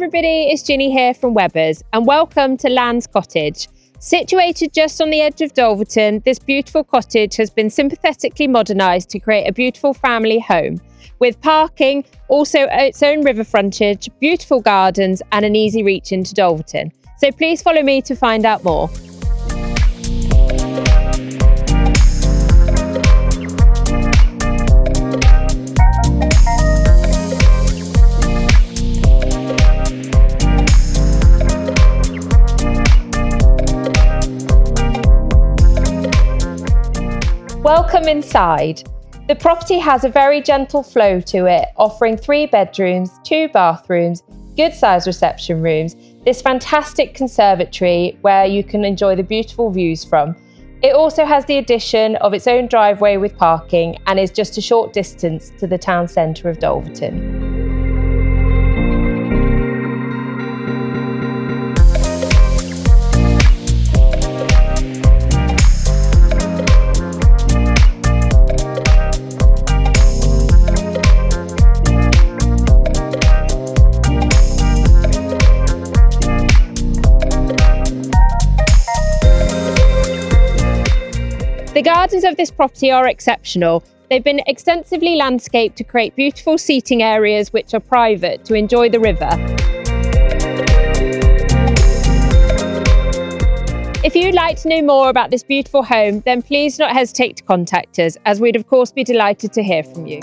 everybody, it's Ginny here from Webbers and welcome to Land's Cottage. Situated just on the edge of Battleton, this beautiful cottage has been sympathetically modernised to create a beautiful family home with parking, also its own river frontage, beautiful gardens and an easy reach into Battleton. So please follow me to find out more. Welcome inside. The property has a very gentle flow to it, offering 3 bedrooms, 2 bathrooms, good sized reception rooms, this fantastic conservatory where you can enjoy the beautiful views from. It also has the addition of its own driveway with parking and is just a short distance to the town centre of Battleton. The gardens of this property are exceptional. They've been extensively landscaped to create beautiful seating areas which are private to enjoy the river. If you'd like to know more about this beautiful home, then please do not hesitate to contact us, as we'd of course be delighted to hear from you.